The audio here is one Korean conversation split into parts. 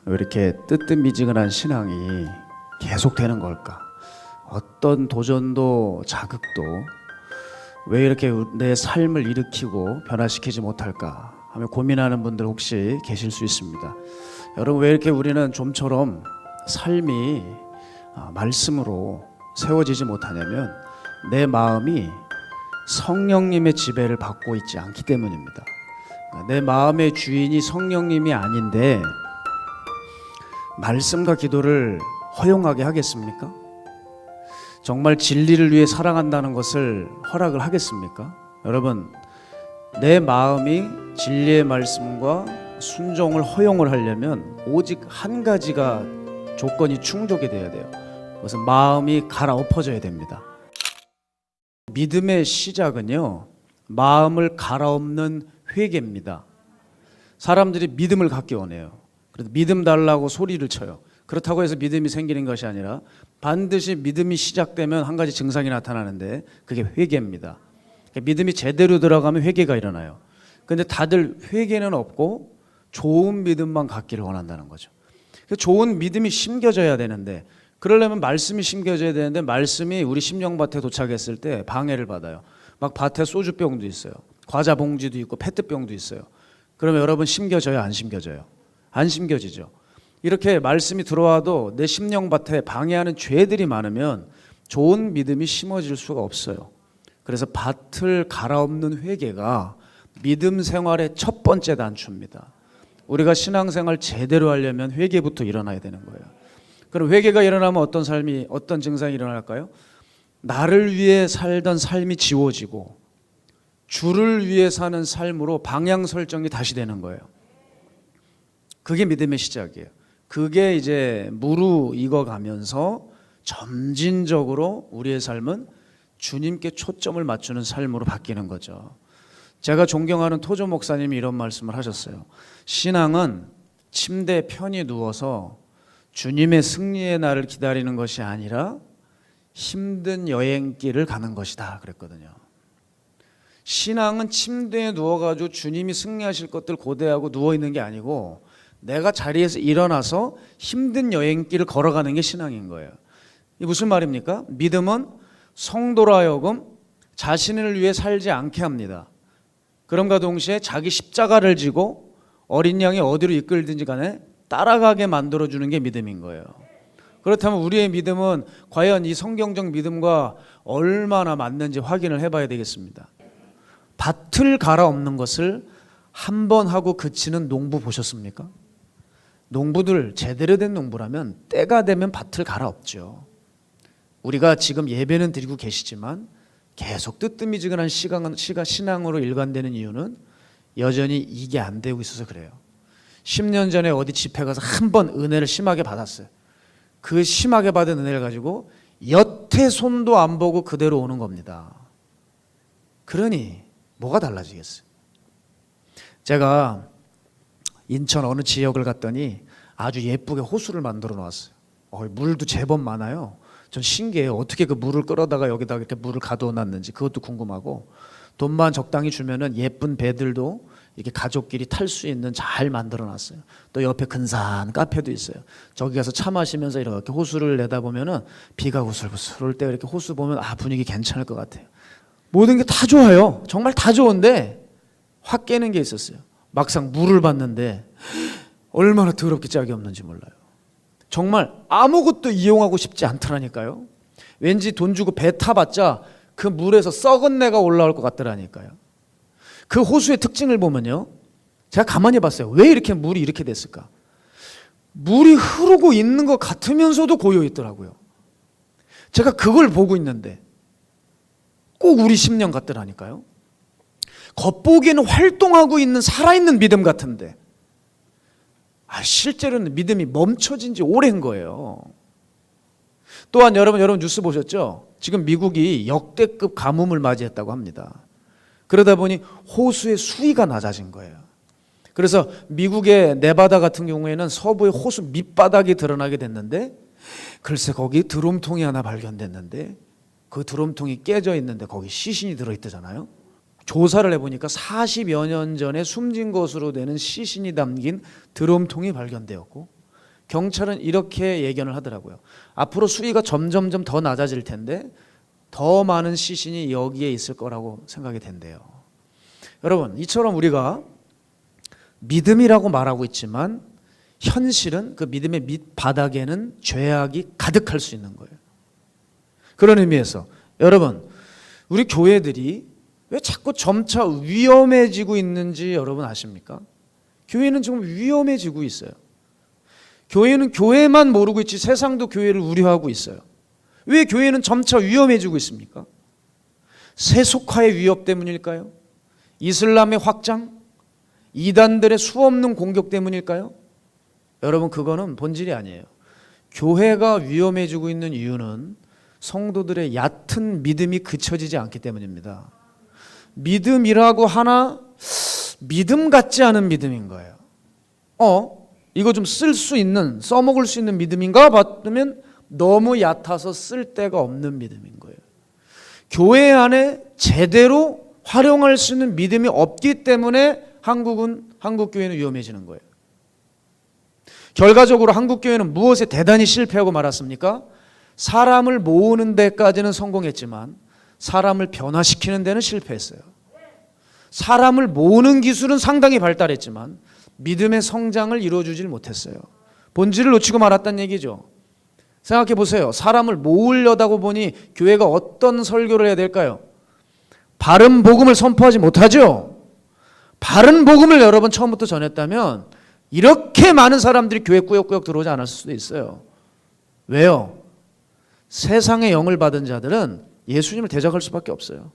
왜 이렇게 뜨뜻미지근한 신앙이 계속되는 걸까? 어떤 도전도 자극도 왜 이렇게 내 삶을 일으키고 변화시키지 못할까 하며 고민하는 분들 혹시 계실 수 있습니다. 여러분, 왜 이렇게 우리는 좀처럼 삶이 말씀으로 세워지지 못하냐면 내 마음이 성령님의 지배를 받고 있지 않기 때문입니다. 내 마음의 주인이 성령님이 아닌데 말씀과 기도를 허용하게 하겠습니까? 정말 진리를 위해 사랑한다는 것을 허락을 하겠습니까? 여러분, 내 마음이 진리의 말씀과 순종을 허용을 하려면 오직 한 가지가 조건이 충족이 돼야 돼요. 그것은 마음이 갈아엎어져야 됩니다. 믿음의 시작은요, 마음을 갈아엎는 회개입니다. 사람들이 믿음을 갖기 원해요. 그래서 믿음 달라고 소리를 쳐요. 그렇다고 해서 믿음이 생기는 것이 아니라 반드시 믿음이 시작되면 한 가지 증상이 나타나는데 그게 회개입니다. 믿음이 제대로 들어가면 회개가 일어나요. 그런데 다들 회개는 없고 좋은 믿음만 갖기를 원한다는 거죠. 좋은 믿음이 심겨져야 되는데, 그러려면 말씀이 심겨져야 되는데 말씀이 우리 심령밭에 도착했을 때 방해를 받아요. 막 밭에 소주병도 있어요. 과자 봉지도 있고 페트병도 있어요. 그러면 여러분, 심겨져요, 안 심겨져요? 안 심겨지죠. 이렇게 말씀이 들어와도 내 심령밭에 방해하는 죄들이 많으면 좋은 믿음이 심어질 수가 없어요. 그래서 밭을 갈아엎는 회개가 믿음 생활의 첫 번째 단추입니다. 우리가 신앙생활 제대로 하려면 회개부터 일어나야 되는 거예요. 그럼 회개가 일어나면 어떤 증상이 일어날까요? 나를 위해 살던 삶이 지워지고 주를 위해 사는 삶으로 방향 설정이 다시 되는 거예요. 그게 믿음의 시작이에요. 그게 이제 무르익어가면서 점진적으로 우리의 삶은 주님께 초점을 맞추는 삶으로 바뀌는 거죠. 제가 존경하는 토조 목사님이 이런 말씀을 하셨어요. 신앙은 침대에 편히 누워서 주님의 승리의 날을 기다리는 것이 아니라 힘든 여행길을 가는 것이다 그랬거든요. 신앙은 침대에 누워가지고 주님이 승리하실 것들 고대하고 누워있는 게 아니고 내가 자리에서 일어나서 힘든 여행길을 걸어가는 게 신앙인 거예요. 이게 무슨 말입니까? 믿음은 성도로 하여금 자신을 위해 살지 않게 합니다. 그럼과 동시에 자기 십자가를 지고 어린 양이 어디로 이끌든지 간에 따라가게 만들어주는 게 믿음인 거예요. 그렇다면 우리의 믿음은 과연 이 성경적 믿음과 얼마나 맞는지 확인을 해봐야 되겠습니다. 밭을 갈아엎는 것을 한 번 하고 그치는 농부 보셨습니까? 농부들 제대로 된 농부라면 때가 되면 밭을 갈아엎죠. 우리가 지금 예배는 드리고 계시지만 계속 뜨뜻미지근한 신앙으로 일관되는 이유는 여전히 이게 안 되고 있어서 그래요. 10년 전에 어디 집회 가서 한 번 은혜를 심하게 받았어요. 그 심하게 받은 은혜를 가지고 여태 손도 안 보고 그대로 오는 겁니다. 그러니 뭐가 달라지겠어요? 제가 인천 어느 지역을 갔더니 아주 예쁘게 호수를 만들어 놨어요. 물도 제법 많아요. 전 신기해요. 어떻게 그 물을 끌어다가 여기다가 이렇게 물을 가둬 놨는지 그것도 궁금하고, 돈만 적당히 주면은 예쁜 배들도 이렇게 가족끼리 탈 수 있는 잘 만들어 놨어요. 또 옆에 근사한 카페도 있어요. 저기 가서 차 마시면서 이렇게 호수를 내다보면은 비가 우슬우슬 올 때 이렇게 호수 보면 분위기 괜찮을 것 같아요. 모든 게 다 좋아요. 정말 다 좋은데 확 깨는 게 있었어요. 막상 물을 봤는데 얼마나 더럽게 짝이 없는지 몰라요. 정말 아무것도 이용하고 싶지 않더라니까요. 왠지 돈 주고 배 타봤자 그 물에서 썩은 내가 올라올 것 같더라니까요. 그 호수의 특징을 보면요, 제가 가만히 봤어요. 왜 이렇게 물이 이렇게 됐을까? 물이 흐르고 있는 것 같으면서도 고여 있더라고요. 제가 그걸 보고 있는데 꼭 우리 심령 같더라니까요. 겉보기에는 활동하고 있는 살아있는 믿음 같은데 실제로는 믿음이 멈춰진 지 오래인 거예요. 또한 여러분 뉴스 보셨죠? 지금 미국이 역대급 가뭄을 맞이했다고 합니다. 그러다 보니 호수의 수위가 낮아진 거예요. 그래서 미국의 네바다 같은 경우에는 서부의 호수 밑바닥이 드러나게 됐는데, 글쎄 거기 드럼통이 하나 발견됐는데 그 드럼통이 깨져 있는데 거기 시신이 들어있대잖아요. 조사를 해보니까 40여 년 전에 숨진 것으로 되는 시신이 담긴 드럼통이 발견되었고, 경찰은 이렇게 예견을 하더라고요. 앞으로 수위가 점점점 더 낮아질 텐데 더 많은 시신이 여기에 있을 거라고 생각이 된대요. 여러분, 이처럼 우리가 믿음이라고 말하고 있지만 현실은 그 믿음의 밑바닥에는 죄악이 가득할 수 있는 거예요. 그런 의미에서 여러분, 우리 교회들이 왜 자꾸 점차 위험해지고 있는지 여러분 아십니까? 교회는 지금 위험해지고 있어요. 교회는 교회만 모르고 있지 세상도 교회를 우려하고 있어요. 왜 교회는 점차 위험해지고 있습니까? 세속화의 위협 때문일까요? 이슬람의 확장? 이단들의 수없는 공격 때문일까요? 여러분, 그거는 본질이 아니에요. 교회가 위험해지고 있는 이유는 성도들의 얕은 믿음이 그쳐지지 않기 때문입니다. 믿음이라고 하나 믿음 같지 않은 믿음인 거예요. 이거 좀 쓸 수 있는, 써먹을 수 있는 믿음인가 봤더니 너무 얕아서 쓸 데가 없는 믿음인 거예요. 교회 안에 제대로 활용할 수 있는 믿음이 없기 때문에 한국 교회는 위험해지는 거예요. 결과적으로 한국 교회는 무엇에 대단히 실패하고 말았습니까? 사람을 모으는 데까지는 성공했지만 사람을 변화시키는 데는 실패했어요. 사람을 모으는 기술은 상당히 발달했지만 믿음의 성장을 이루어주질 못했어요. 본질을 놓치고 말았다는 얘기죠. 생각해 보세요. 사람을 모으려다고 보니 교회가 어떤 설교를 해야 될까요? 바른 복음을 선포하지 못하죠. 바른 복음을 여러분 처음부터 전했다면 이렇게 많은 사람들이 교회 꾸역꾸역 들어오지 않았을 수도 있어요. 왜요? 세상의 영을 받은 자들은 예수님을 대적할 수밖에 없어요.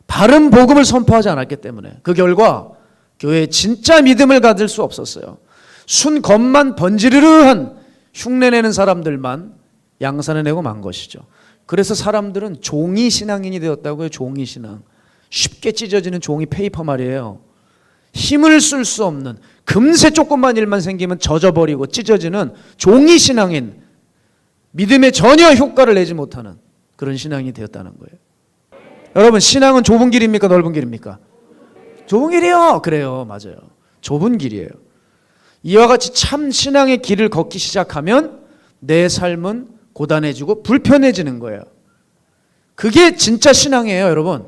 바른 복음을 선포하지 않았기 때문에 그 결과 교회에 진짜 믿음을 가질 수 없었어요. 순 겉만 번지르르한 흉내내는 사람들만 양산을 내고 만 것이죠. 그래서 사람들은 종이 신앙인이 되었다고요. 종이 신앙. 쉽게 찢어지는 종이 페이퍼 말이에요. 힘을 쓸 수 없는, 금세 조금만 일만 생기면 젖어버리고 찢어지는 종이 신앙인, 믿음에 전혀 효과를 내지 못하는 그런 신앙이 되었다는 거예요. 여러분, 신앙은 좁은 길입니까? 넓은 길입니까? 좁은 길이요. 그래요. 맞아요. 좁은 길이에요. 이와 같이 참 신앙의 길을 걷기 시작하면 내 삶은 고단해지고 불편해지는 거예요. 그게 진짜 신앙이에요, 여러분.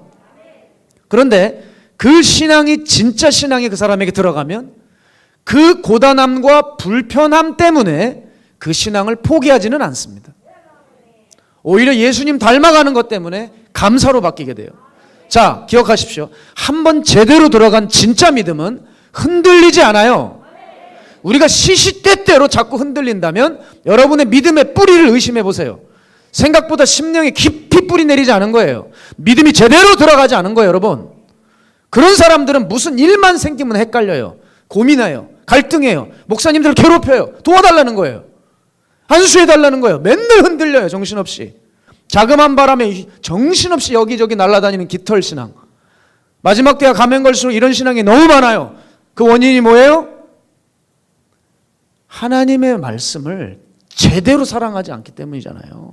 그런데 그 신앙이 진짜 신앙이 그 사람에게 들어가면 그 고단함과 불편함 때문에 그 신앙을 포기하지는 않습니다. 오히려 예수님 닮아가는 것 때문에 감사로 바뀌게 돼요. 자, 기억하십시오. 한번 제대로 들어간 진짜 믿음은 흔들리지 않아요. 우리가 시시때때로 자꾸 흔들린다면 여러분의 믿음의 뿌리를 의심해 보세요. 생각보다 심령에 깊이 뿌리 내리지 않은 거예요. 믿음이 제대로 들어가지 않은 거예요, 여러분. 그런 사람들은 무슨 일만 생기면 헷갈려요. 고민해요. 갈등해요. 목사님들을 괴롭혀요. 도와달라는 거예요. 안수해달라는 거예요. 맨날 흔들려요, 정신없이. 자그만 바람에 정신없이 여기저기 날아다니는 깃털 신앙. 마지막 때가 가면 갈수록 이런 신앙이 너무 많아요. 그 원인이 뭐예요? 하나님의 말씀을 제대로 사랑하지 않기 때문이잖아요.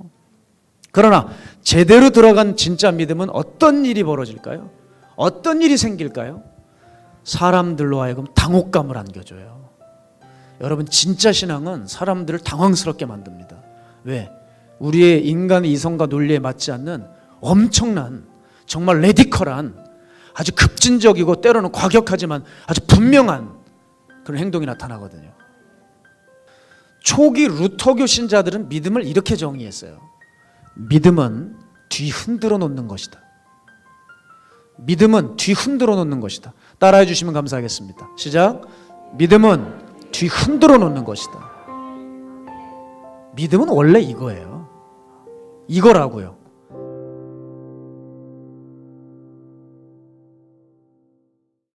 그러나 제대로 들어간 진짜 믿음은 어떤 일이 벌어질까요? 어떤 일이 생길까요? 사람들로 하여금 당혹감을 안겨줘요. 여러분, 진짜 신앙은 사람들을 당황스럽게 만듭니다. 왜? 우리의 인간의 이성과 논리에 맞지 않는 엄청난, 정말 레디컬한, 아주 급진적이고 때로는 과격하지만 아주 분명한 그런 행동이 나타나거든요. 초기 루터교 신자들은 믿음을 이렇게 정의했어요. 믿음은 뒤 흔들어 놓는 것이다. 믿음은 뒤 흔들어 놓는 것이다. 따라해 주시면 감사하겠습니다. 시작. 믿음은 뒤 흔들어 놓는 것이다. 믿음은 원래 이거예요. 이거라고요.